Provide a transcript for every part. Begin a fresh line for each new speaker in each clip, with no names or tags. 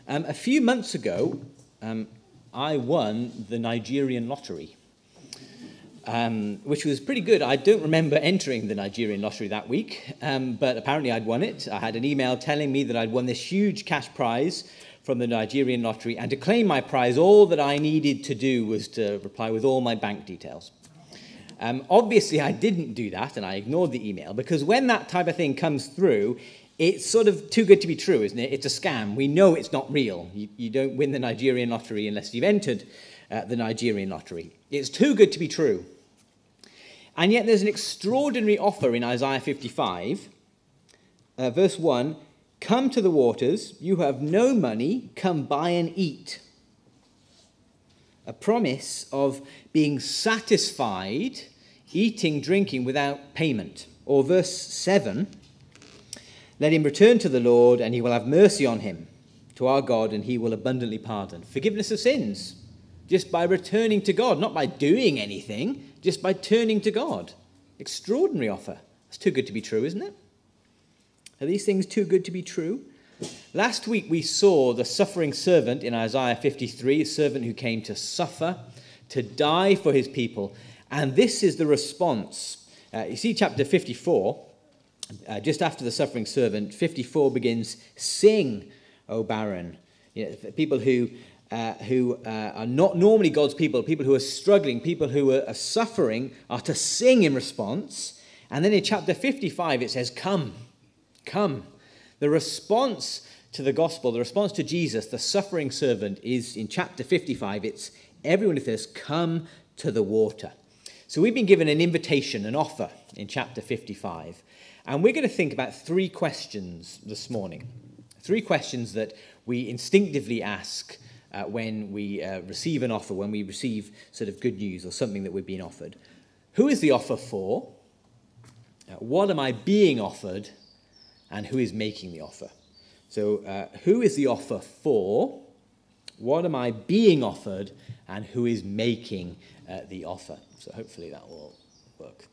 A few months ago, I won the Nigerian lottery, which was pretty good. I don't remember entering the Nigerian lottery that week, but apparently I'd won it. I had an email telling me that I'd won this huge cash prize from the Nigerian lottery, and to claim my prize, all that I needed to do was to reply with all my bank details. Obviously, I didn't do that, and I ignored the email, because when that type of thing comes through, it's sort of too good to be true, isn't it? It's a scam. We know it's not real. You don't win the Nigerian lottery unless you've entered the Nigerian lottery. It's too good to be true. And yet there's an extraordinary offer in Isaiah 55, verse 1, "Come to the waters, you who have no money, come buy and eat." A promise of being satisfied, eating, drinking without payment. Or verse 7, "Let him return to the Lord, and he will have mercy on him, to our God, and he will abundantly pardon." Forgiveness of sins, just by returning to God, not by doing anything, just by turning to God. Extraordinary offer. It's too good to be true, isn't it? Are these things too good to be true? Last week we saw the suffering servant in Isaiah 53, a servant who came to suffer, to die for his people. And this is the response. You see chapter 54, just after the suffering servant, 54 begins, "Sing, O barren." People who are not normally God's people who are struggling, people who are suffering, are to sing in response. And then in chapter 55 it says, "Come, come." The response to the gospel, the response to Jesus, the suffering servant, is in chapter 55. It's everyone who thirsts, come to the water. So we've been given an invitation, an offer in chapter 55. And we're going to think about three questions this morning. Three questions that we instinctively ask when we receive an offer, when we receive sort of good news or something that we're being offered. Who is the offer for? What am I being offered? And who is making the offer? So who is the offer for? What am I being offered? And who is making the offer? So hopefully that will work.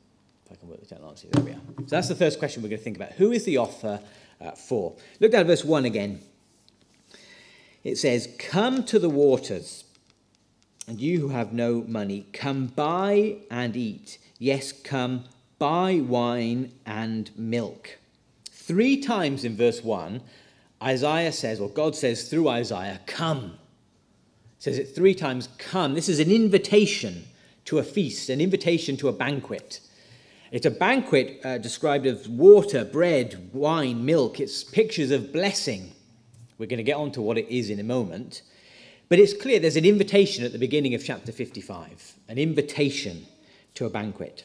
If I can work the technology, there we are. So that's the first question we're going to think about. Who is the offer for? Look down at verse 1 again. It says, "Come to the waters, and you who have no money, come buy and eat. Yes, come buy wine and milk." 3 times in verse 1, Isaiah says, or God says through Isaiah, "Come." It says it 3 times, "Come." This is an invitation to a feast, an invitation to a banquet. It's a banquet described as water, bread, wine, milk. It's pictures of blessing. We're going to get on to what it is in a moment. But it's clear there's an invitation at the beginning of chapter 55, an invitation to a banquet.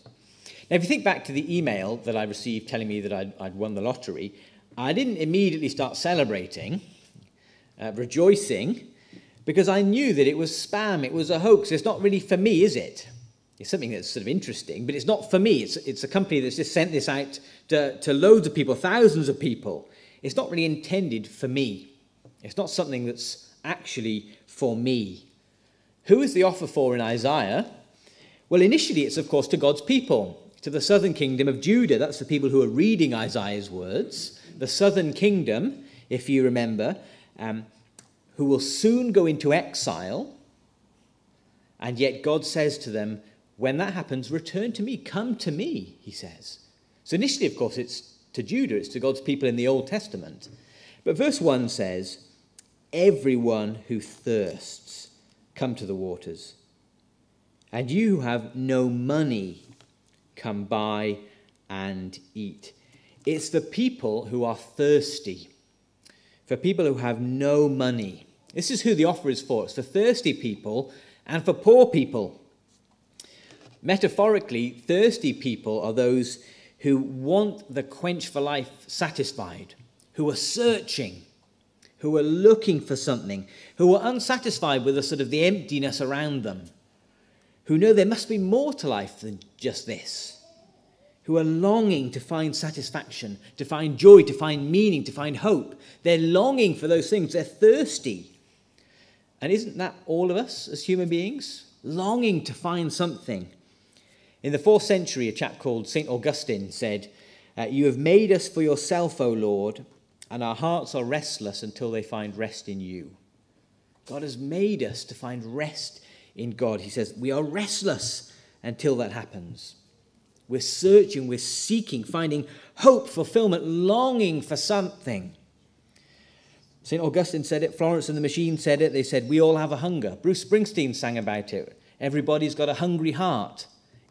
Now, if you think back to the email that I received telling me that I'd won the lottery, I didn't immediately start celebrating, rejoicing, because I knew that it was spam, it was a hoax. It's not really for me, is it? It's something that's sort of interesting, but it's not for me. It's a company that's just sent this out to loads of people, thousands of people. It's not really intended for me. It's not something that's actually for me. Who is the offer for in Isaiah? Well, initially it's, of course, to God's people, to the southern kingdom of Judah. That's the people who are reading Isaiah's words. The southern kingdom, if you remember, who will soon go into exile. And yet God says to them, when that happens, return to me, come to me, he says. So initially, of course, it's to Judah, it's to God's people in the Old Testament. But verse 1 says, "Everyone who thirsts, come to the waters. And you who have no money, come buy and eat." It's the people who are thirsty, for people who have no money. This is who the offer is for. It's for thirsty people and for poor people. Metaphorically, thirsty people are those who want the quench for life satisfied, who are searching, who are looking for something, who are unsatisfied with the sort of the emptiness around them, who know there must be more to life than just this, who are longing to find satisfaction, to find joy, to find meaning, to find hope. They're longing for those things. They're thirsty. And isn't that all of us as human beings? Longing to find something. In the 4th century, a chap called St. Augustine said, "You have made us for yourself, O Lord, and our hearts are restless until they find rest in you. God has made us to find rest in God. He says we are restless until that happens. We're searching, we're seeking, finding hope, fulfillment, longing for something. St. Augustine said it, Florence and the Machine said it, they said, we all have a hunger. Bruce Springsteen sang about it. Everybody's got a hungry heart.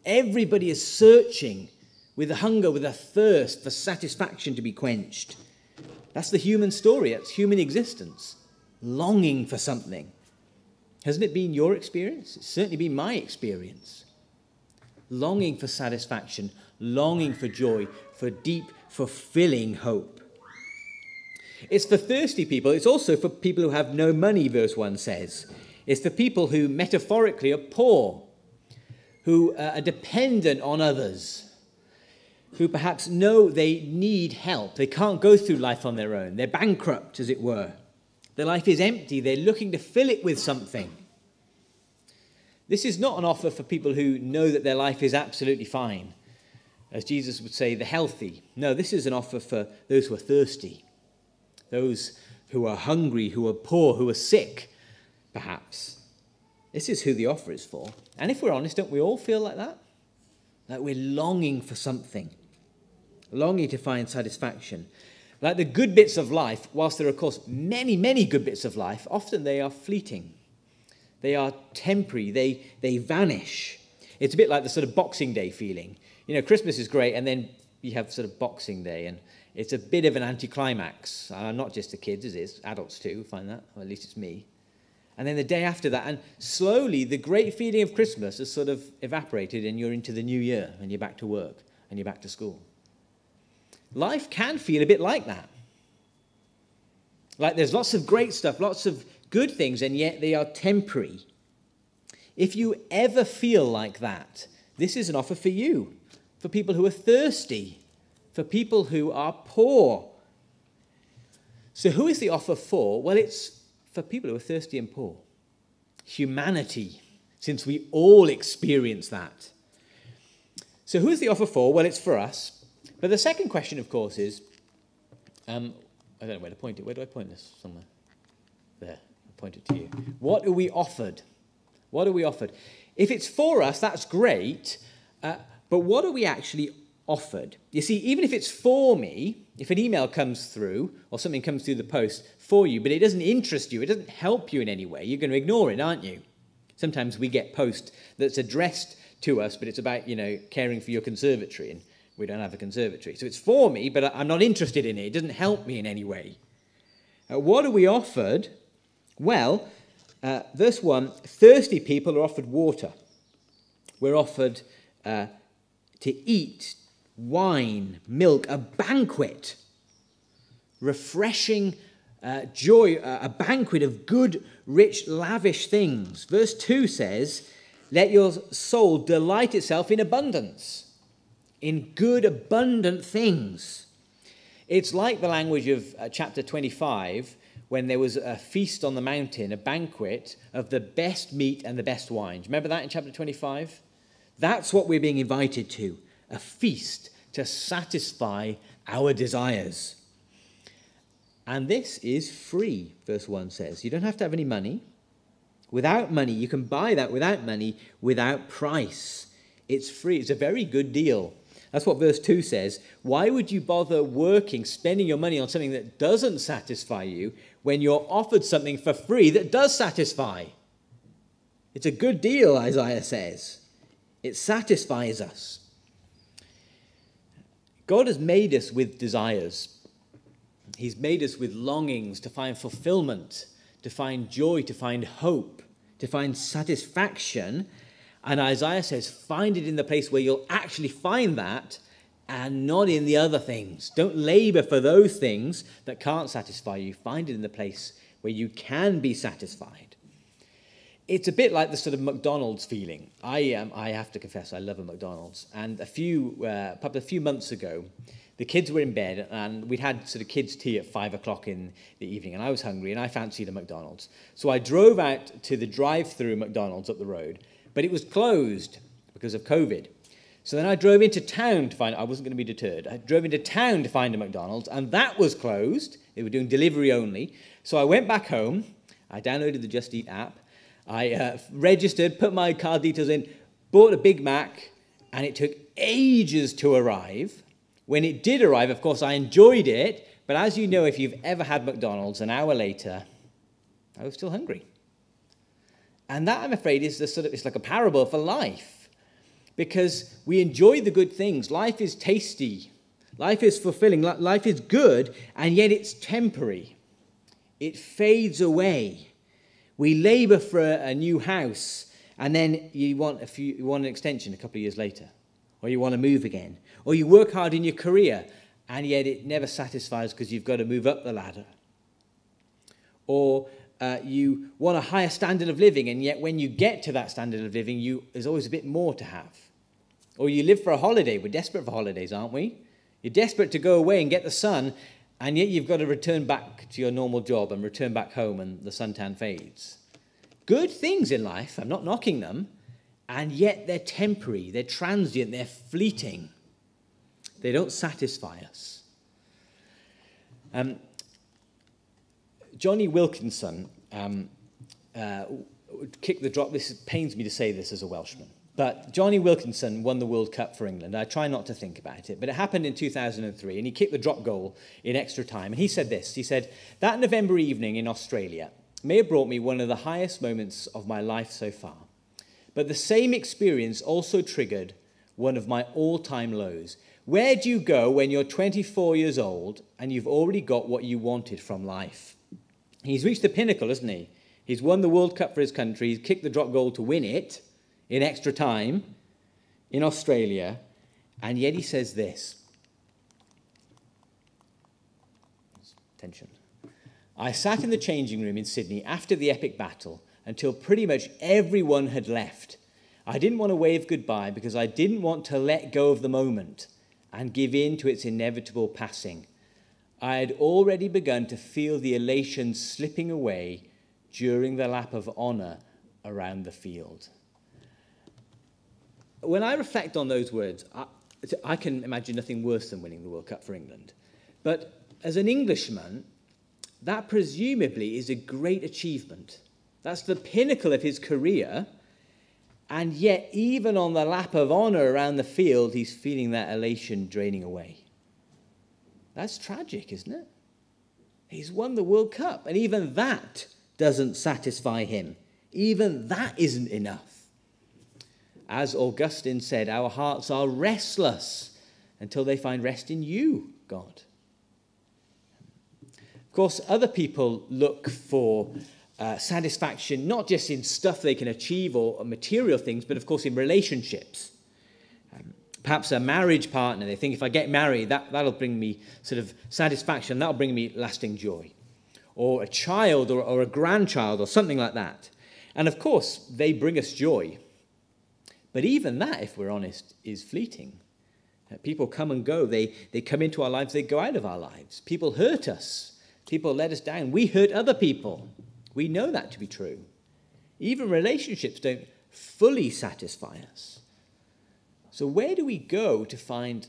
Everybody is searching with a hunger, with a thirst for satisfaction to be quenched. That's the human story, it's human existence. Longing for something. Hasn't it been your experience? It's certainly been my experience. Longing for satisfaction, longing for joy, for deep, fulfilling hope. It's for thirsty people. It's also for people who have no money, verse 1 says. It's for people who metaphorically are poor, who are dependent on others, who perhaps know they need help. They can't go through life on their own. They're bankrupt, as it were. Their life is empty. They're looking to fill it with something. This is not an offer for people who know that their life is absolutely fine. As Jesus would say, the healthy. No, this is an offer for those who are thirsty. Those who are hungry, who are poor, who are sick, perhaps. This is who the offer is for. And if we're honest, don't we all feel like that? Like we're longing for something. Longing to find satisfaction. Like the good bits of life, whilst there are, of course, many, many good bits of life, often they are fleeting. They are temporary. They vanish. It's a bit like the sort of Boxing Day feeling. You know, Christmas is great, and then you have sort of Boxing Day, and it's a bit of an anticlimax. Not just the kids, it is. Adults too find that, or at least it's me. And then the day after that, and slowly the great feeling of Christmas has sort of evaporated, and you're into the new year, and you're back to work, and you're back to school. Life can feel a bit like that. Like there's lots of great stuff, lots of good things, and yet they are temporary. If you ever feel like that, this is an offer for you, for people who are thirsty, for people who are poor. So who is the offer for? Well, it's for people who are thirsty and poor. Humanity, since we all experience that. So who is the offer for? Well, it's for us. But the second question, of course, is, I don't know where to point it. Where do I point this? Somewhere. There. I'll point it to you. What are we offered? What are we offered? If it's for us, that's great. But what are we actually offered? You see, even if it's for me, if an email comes through or something comes through the post for you, but it doesn't interest you, it doesn't help you in any way, you're going to ignore it, aren't you? Sometimes we get post that's addressed to us, but it's about, caring for your conservatory, and we don't have a conservatory. So it's for me, but I'm not interested in it. It doesn't help me in any way. What are we offered? Well, verse 1, thirsty people are offered water. We're offered to eat wine, milk, a banquet, refreshing joy, a banquet of good, rich, lavish things. Verse 2 says, let your soul delight itself in abundance. In good, abundant things. It's like the language of chapter 25, when there was a feast on the mountain, a banquet of the best meat and the best wine. Remember that in chapter 25? That's what we're being invited to, a feast to satisfy our desires. And this is free, verse 1 says. You don't have to have any money. Without money, you can buy that without money, without price. It's free. It's a very good deal. That's what verse 2 says. Why would you bother working, spending your money on something that doesn't satisfy you when you're offered something for free that does satisfy? It's a good deal, Isaiah says. It satisfies us. God has made us with desires. He's made us with longings to find fulfillment, to find joy, to find hope, to find satisfaction. And Isaiah says, find it in the place where you'll actually find that and not in the other things. Don't labor for those things that can't satisfy you. Find it in the place where you can be satisfied. It's a bit like the sort of McDonald's feeling. I have to confess, I love a McDonald's. And probably a few months ago, the kids were in bed and we'd had sort of kids' tea at 5 o'clock in the evening, and I was hungry and I fancied a McDonald's. So I drove out to the drive-through McDonald's up the road, but it was closed because of COVID. So then I drove into town to find, I wasn't going to be deterred. I drove into town to find a McDonald's, and that was closed. They were doing delivery only. So I went back home. I downloaded the Just Eat app. I registered, put my card details in, bought a Big Mac, and it took ages to arrive. When it did arrive, of course, I enjoyed it. But as you know, if you've ever had McDonald's, an hour later, I was still hungry. And that, I'm afraid, is it's like a parable for life. Because we enjoy the good things. Life is tasty. Life is fulfilling. Life is good, and yet it's temporary. It fades away. We labor for a new house, and then you want an extension a couple of years later. Or you want to move again. Or you work hard in your career, and yet it never satisfies because you've got to move up the ladder. Or you want a higher standard of living, and yet when you get to that standard of living, there's always a bit more to have. Or you live for a holiday. We're desperate for holidays, aren't we? You're desperate to go away and get the sun, and yet you've got to return back to your normal job and return back home, and the suntan fades. Good things in life, I'm not knocking them, and yet they're temporary, they're transient, they're fleeting. They don't satisfy us. Johnny Wilkinson kicked the drop. This pains me to say this as a Welshman. But Johnny Wilkinson won the World Cup for England. I try not to think about it, but it happened in 2003, and he kicked the drop goal in extra time. And he said this. He said, "That November evening in Australia may have brought me one of the highest moments of my life so far. But the same experience also triggered one of my all-time lows. Where do you go when you're 24 years old and you've already got what you wanted from life?" He's reached the pinnacle, hasn't he? He's won the World Cup for his country. He's kicked the drop goal to win it in extra time in Australia. And yet he says this. Attention. "I sat in the changing room in Sydney after the epic battle until pretty much everyone had left. I didn't want to wave goodbye because I didn't want to let go of the moment and give in to its inevitable passing. I had already begun to feel the elation slipping away during the lap of honour around the field." When I reflect on those words, I can imagine nothing worse than winning the World Cup for England. But as an Englishman, that presumably is a great achievement. That's the pinnacle of his career. And yet, even on the lap of honour around the field, he's feeling that elation draining away. That's tragic, isn't it? He's won the World Cup, and even that doesn't satisfy him. Even that isn't enough. As Augustine said, our hearts are restless until they find rest in you, God. Of course, other people look for satisfaction, not just in stuff they can achieve or material things, but of course in relationships. Perhaps a marriage partner, they think if I get married, that'll bring me sort of satisfaction, that'll bring me lasting joy. Or a child or a grandchild or something like that. And of course, they bring us joy. But even that, if we're honest, is fleeting. People come and go. They come into our lives, they go out of our lives. People hurt us. People let us down. We hurt other people. We know that to be true. Even relationships don't fully satisfy us. So where do we go to find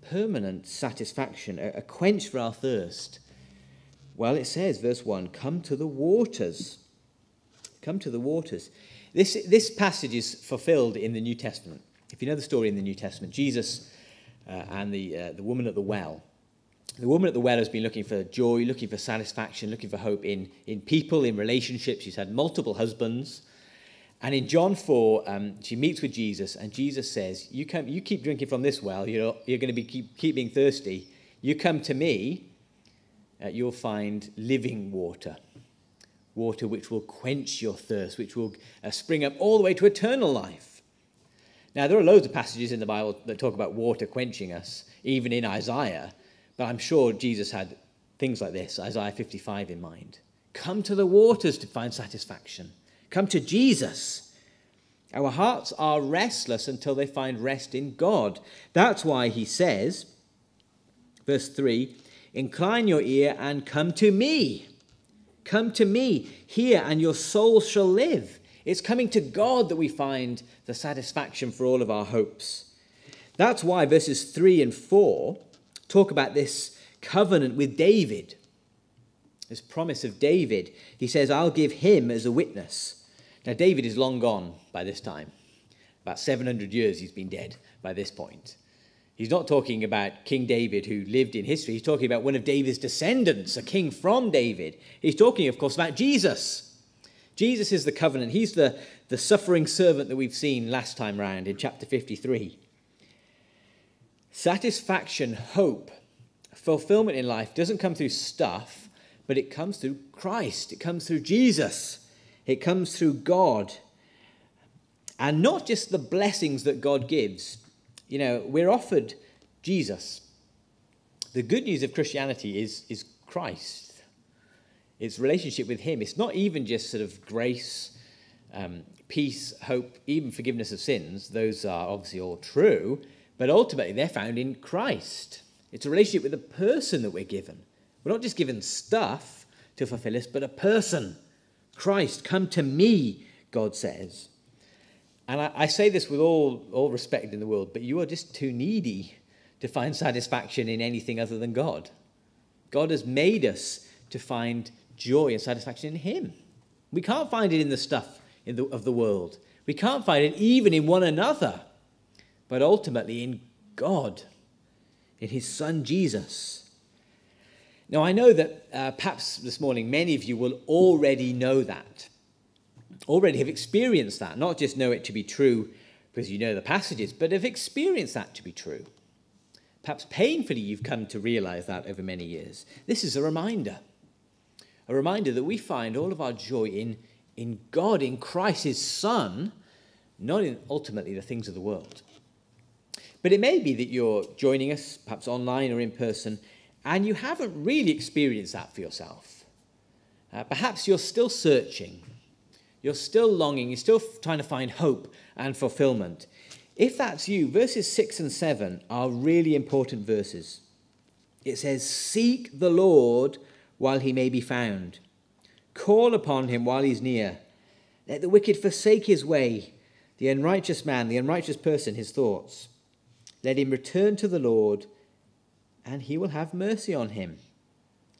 permanent satisfaction, a quench for our thirst? Well, it says, verse 1, "Come to the waters." Come to the waters. This passage is fulfilled in the New Testament. If you know the story in the New Testament, Jesus and the woman at the well. The woman at the well has been looking for joy, looking for satisfaction, looking for hope in people, in relationships. She's had multiple husbands. And in John 4, she meets with Jesus, and Jesus says, you keep drinking from this well, you're going to keep being thirsty. You come to me, you'll find living water. Water which will quench your thirst, which will spring up all the way to eternal life. Now, there are loads of passages in the Bible that talk about water quenching us, even in Isaiah. But I'm sure Jesus had things like this, Isaiah 55 in mind. Come to the waters to find satisfaction. Come to Jesus. Our hearts are restless until they find rest in God. That's why he says, verse 3, "Incline your ear and come to me. Come to me, hear, and your soul shall live." It's coming to God that we find the satisfaction for all of our hopes. That's why verses 3 and 4 talk about this covenant with David. this promise of David. He says, I'll give him as a witness. Now, David is long gone by this time. About 700 years he's been dead by this point. He's not talking about King David who lived in history. He's talking about one of David's descendants, a king from David. He's talking, of course, about Jesus. Jesus is the covenant. He's the suffering servant that we've seen last time round in chapter 53. Satisfaction, hope, fulfillment in life doesn't come through stuff, but it comes through Christ. It comes through Jesus. It comes through God. And not just the blessings that God gives. You know, we're offered Jesus. The good news of Christianity is Christ. It's relationship with him. It's not even just sort of grace, peace, hope, even forgiveness of sins. Those are obviously all true, but ultimately they're found in Christ. It's a relationship with the person that we're given. We're not just given stuff to fulfill us, but a person. Christ, come to me, God says. And I say this with all respect in the world, but you are just too needy to find satisfaction in anything other than God. God has made us to find joy and satisfaction in him. We can't find it in the stuff of the world. We can't find it even in one another, but ultimately in God, in his son Jesus. Now, I know that perhaps this morning many of you will already know that. Already have experienced that, not just know it to be true because you know the passages, but have experienced that to be true. Perhaps painfully you've come to realize that over many years. This is a reminder that we find all of our joy in God, in Christ, his Son, not in ultimately the things of the world. But it may be that you're joining us, perhaps online or in person, and you haven't really experienced that for yourself. Perhaps you're still searching. You're still longing, you're still trying to find hope and fulfillment. If that's you, verses 6 and 7 are really important verses. It says, seek the Lord while he may be found. Call upon him while he's near. Let the wicked forsake his way, the unrighteous man, the unrighteous person, his thoughts. Let him return to the Lord, and he will have mercy on him.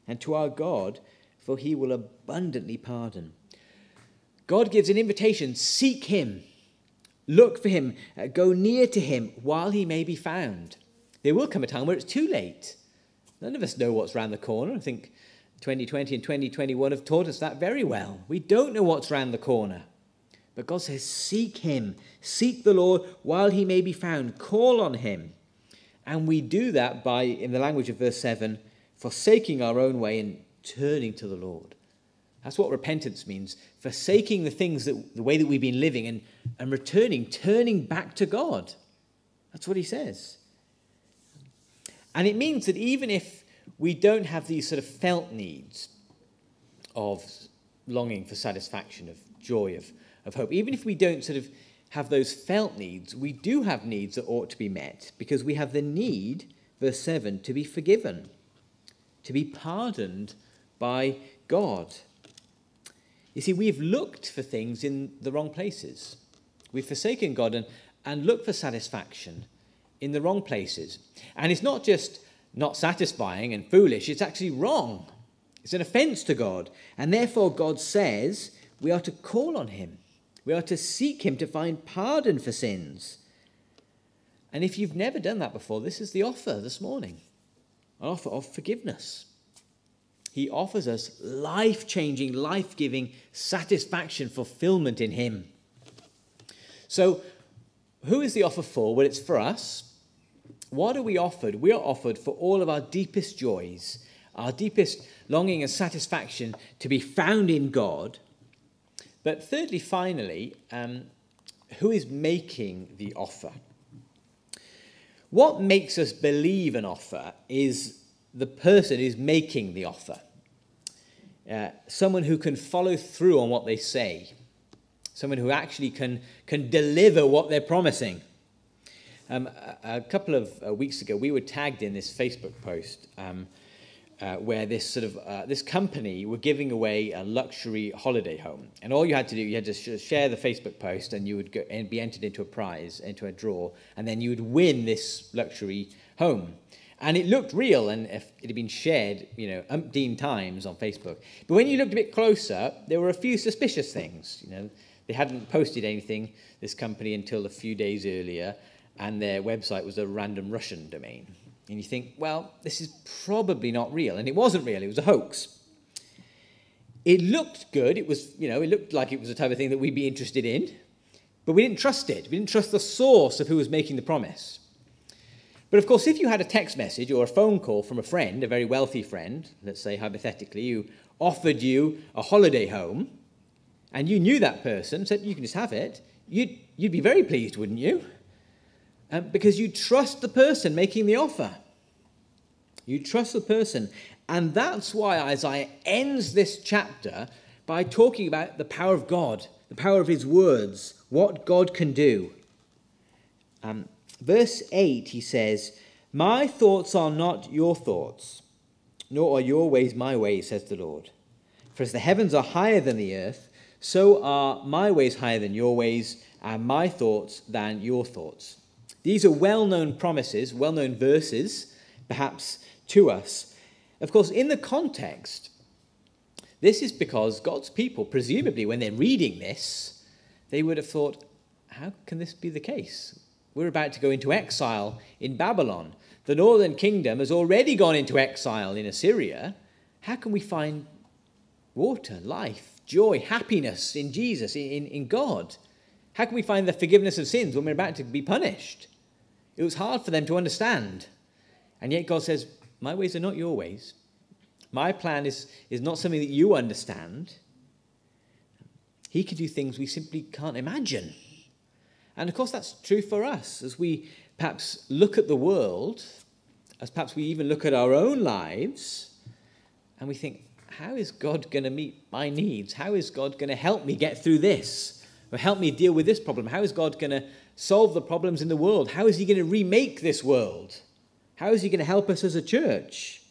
And to our God, for he will abundantly pardon. God gives an invitation, seek him, look for him, go near to him while he may be found. There will come a time where it's too late. None of us know what's around the corner. I think 2020 and 2021 have taught us that very well. We don't know what's around the corner. But God says, seek him, seek the Lord while he may be found, call on him. And we do that by, in the language of verse 7, forsaking our own way and turning to the Lord. That's what repentance means, forsaking the things, the way that we've been living and returning, turning back to God. That's what he says. And it means that even if we don't have these sort of felt needs of longing for satisfaction, of joy, of hope, even if we don't sort of have those felt needs, we do have needs that ought to be met because we have the need, verse 7, to be forgiven, to be pardoned by God. You see, we've looked for things in the wrong places. We've forsaken God and looked for satisfaction in the wrong places. And it's not just not satisfying and foolish, it's actually wrong. It's an offense to God. And therefore God says we are to call on him. We are to seek him to find pardon for sins. And if you've never done that before, this is the offer this morning, an offer of forgiveness. He offers us life-changing, life-giving satisfaction, fulfillment in him. So, who is the offer for? Well, it's for us. What are we offered? We are offered for all of our deepest joys, our deepest longing and satisfaction to be found in God. But thirdly, finally, who is making the offer? What makes us believe an offer is the person who's making the offer. Someone who can follow through on what they say. Someone who actually can deliver what they're promising. A couple of weeks ago, we were tagged in this Facebook post where this company were giving away a luxury holiday home. And all you had to do, you had to share the Facebook post and you would go and be entered into a prize, into a draw, and then you would win this luxury home. And it looked real, and it had been shared, umpteen times on Facebook. But when you looked a bit closer, there were a few suspicious things. They hadn't posted anything, this company, until a few days earlier, and their website was a random Russian domain. And you think, well, this is probably not real. And it wasn't real, it was a hoax. It looked good, it looked like it was the type of thing that we'd be interested in, but we didn't trust it. We didn't trust the source of who was making the promise. But of course, if you had a text message or a phone call from a friend, a very wealthy friend, let's say hypothetically, who offered you a holiday home, and you knew that person, said you can just have it, you'd be very pleased, wouldn't you? Because you trust the person making the offer. You trust the person. And that's why Isaiah ends this chapter by talking about the power of God, the power of his words, what God can do. Verse 8, he says, "My thoughts are not your thoughts, nor are your ways my ways, says the Lord. For as the heavens are higher than the earth, so are my ways higher than your ways, and my thoughts than your thoughts." These are well-known promises, well-known verses, perhaps to us. Of course, in the context, this is because God's people, presumably when they're reading this, they would have thought, how can this be the case? We're about to go into exile in Babylon. The northern kingdom has already gone into exile in Assyria. How can we find water, life, joy, happiness in Jesus, in God? How can we find the forgiveness of sins when we're about to be punished? It was hard for them to understand. And yet God says, my ways are not your ways. My plan is not something that you understand. He can do things we simply can't imagine. And of course that's true for us as we perhaps look at the world, as perhaps we even look at our own lives, and we think, how is God going to meet my needs? How is God going to help me get through this? Or help me deal with this problem? How is God going to solve the problems in the world? How is he going to remake this world? How is he going to help us as a church?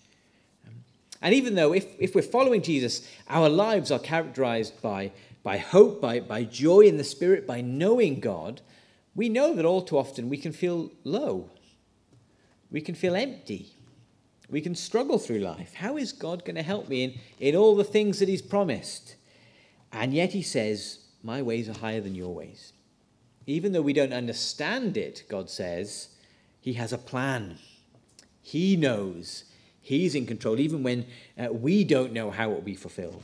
And even though if we're following Jesus, our lives are characterized by hope, by joy in the Spirit, by knowing God, we know that all too often we can feel low. We can feel empty. We can struggle through life. How is God going to help me in all the things that he's promised? And yet he says, my ways are higher than your ways. Even though we don't understand it, God says, he has a plan. He knows. He's in control, even when we don't know how it will be fulfilled.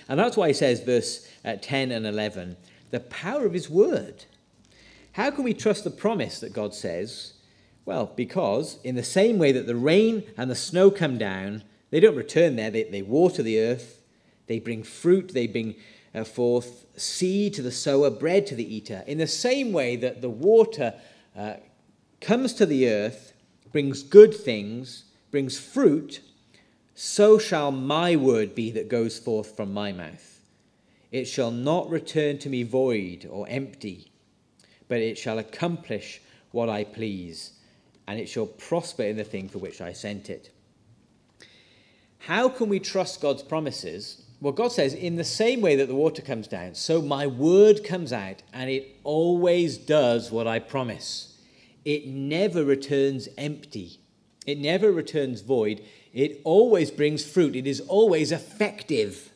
And that's why he says, verse 10 and 11, the power of his word. How can we trust the promise that God says? Well, because in the same way that the rain and the snow come down, they don't return there. They water the earth. They bring fruit. They bring forth seed to the sower, bread to the eater. In the same way that the water comes to the earth, brings good things, brings fruit, so shall my word be that goes forth from my mouth. It shall not return to me void or empty, but it shall accomplish what I please, and it shall prosper in the thing for which I sent it. How can we trust God's promises? Well, God says, in the same way that the water comes down, so my word comes out, and it always does what I promise. It never returns empty. It never returns void. It always brings fruit. It is always effective.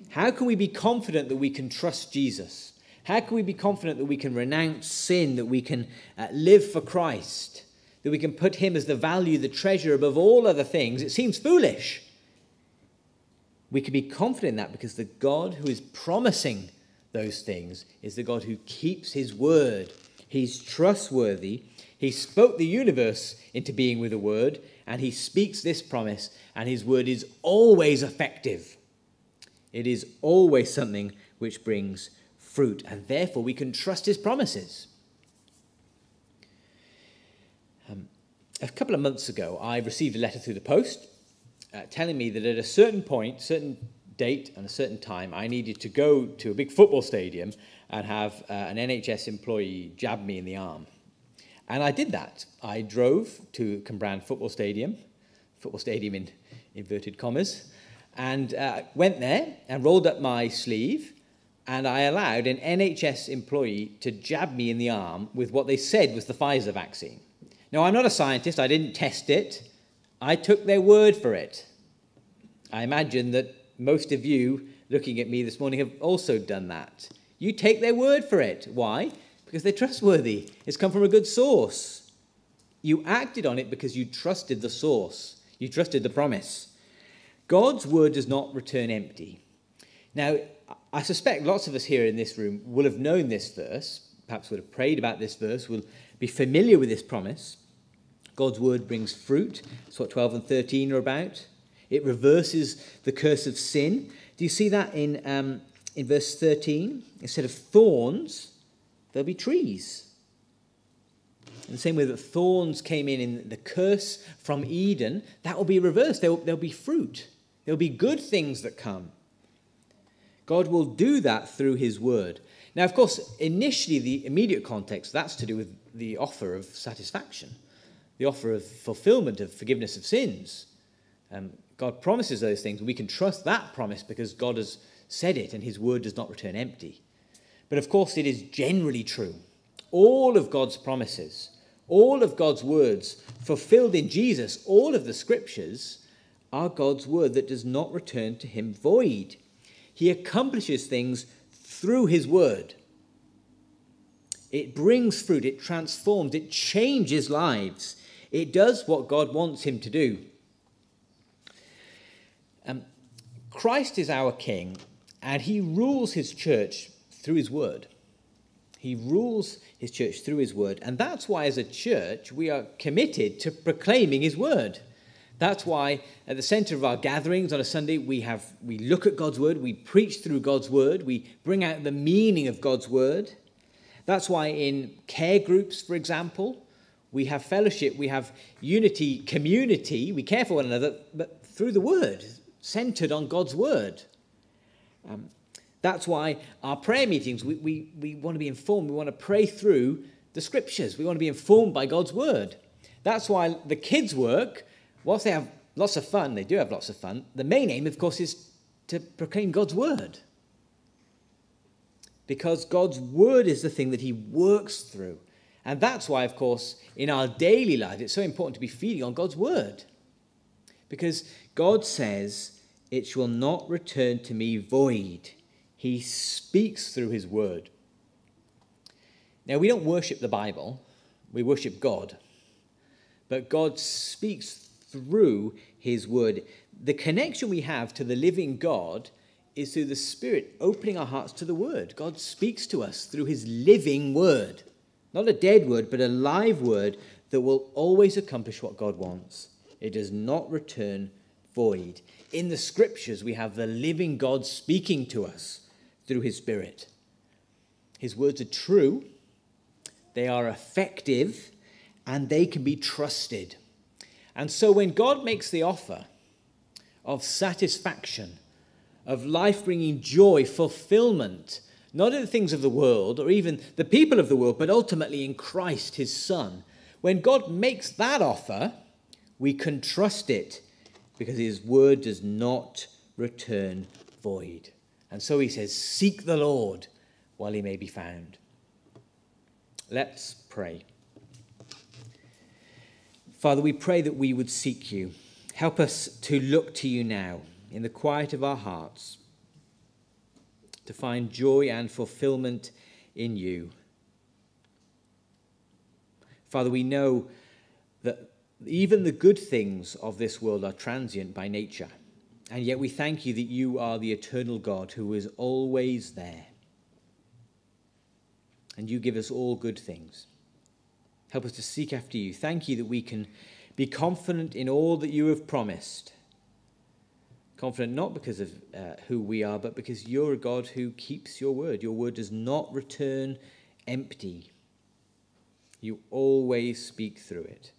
How can we be confident that we can trust Jesus? How can we be confident that we can renounce sin, that we can live for Christ, that we can put him as the value, the treasure above all other things? It seems foolish. We can be confident in that because the God who is promising those things is the God who keeps his word. He's trustworthy. He spoke the universe into being with a word, and he speaks this promise, and his word is always effective. It is always something which brings fruit, and therefore we can trust his promises. A couple of months ago, I received a letter through the post telling me that at a certain point, certain date and a certain time, I needed to go to a big football stadium and have an NHS employee jab me in the arm. And I did that. I drove to Cwmbran football stadium in inverted commas, and went there and rolled up my sleeve, and I allowed an NHS employee to jab me in the arm with what they said was the Pfizer vaccine. Now, I'm not a scientist. I didn't test it. I took their word for it. I imagine that most of you looking at me this morning have also done that. You take their word for it. Why? Because they're trustworthy. It's come from a good source. You acted on it because you trusted the source. You trusted the promise. God's word does not return empty. Now, I suspect lots of us here in this room will have known this verse, perhaps would have prayed about this verse, will be familiar with this promise. God's word brings fruit. That's what 12 and 13 are about. It reverses the curse of sin. Do you see that in verse 13? Instead of thorns, there'll be trees. In the same way that thorns came in the curse from Eden, that will be reversed. There'll be fruit. There'll be good things that come. God will do that through his word. Now, of course, initially, the immediate context, that's to do with the offer of satisfaction, the offer of fulfillment of forgiveness of sins. God promises those things. We can trust that promise because God has said it and his word does not return empty. But of course, it is generally true. All of God's promises, all of God's words fulfilled in Jesus, all of the scriptures are God's word that does not return to him void. He accomplishes things through his word. It brings fruit, it transforms, it changes lives. It does what God wants him to do. Christ is our king, and he rules his church through his word. He rules his church through his word, and that's why as a church we are committed to proclaiming his word. That's why at the center of our gatherings on a Sunday, we look at God's word, we preach through God's word, we bring out the meaning of God's word. That's why in care groups, for example, we have fellowship, we have unity, community, we care for one another, but through the word, centered on God's word. That's why our prayer meetings, we want to be informed, we want to pray through the scriptures, we want to be informed by God's word. That's why the kids' work, whilst they have lots of fun, they do have lots of fun, the main aim, of course, is to proclaim God's word. Because God's word is the thing that he works through. And that's why, of course, in our daily life, it's so important to be feeding on God's word. Because God says, it shall not return to me void. He speaks through his word. Now, we don't worship the Bible, we worship God. But God speaks through his word. The connection we have to the living God is through the Spirit opening our hearts to the word. God speaks to us through his living word. Not a dead word, but a live word that will always accomplish what God wants. It does not return void. In the scriptures, we have the living God speaking to us through his Spirit. His words are true, they are effective, and they can be trusted. And so when God makes the offer of satisfaction, of life-bringing joy, fulfillment, not in the things of the world or even the people of the world, but ultimately in Christ, his Son, when God makes that offer, we can trust it because his word does not return void. And so he says, seek the Lord while he may be found. Let's pray. Father, we pray that we would seek you. Help us to look to you now in the quiet of our hearts, to find joy and fulfillment in you. Father, we know that even the good things of this world are transient by nature, and yet we thank you that you are the eternal God who is always there, and you give us all good things. Help us to seek after you. Thank you that we can be confident in all that you have promised. Confident not because of who we are, but because you're a God who keeps your word. Your word does not return empty. You always speak through it.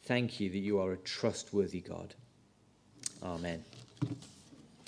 Thank you that you are a trustworthy God. Amen.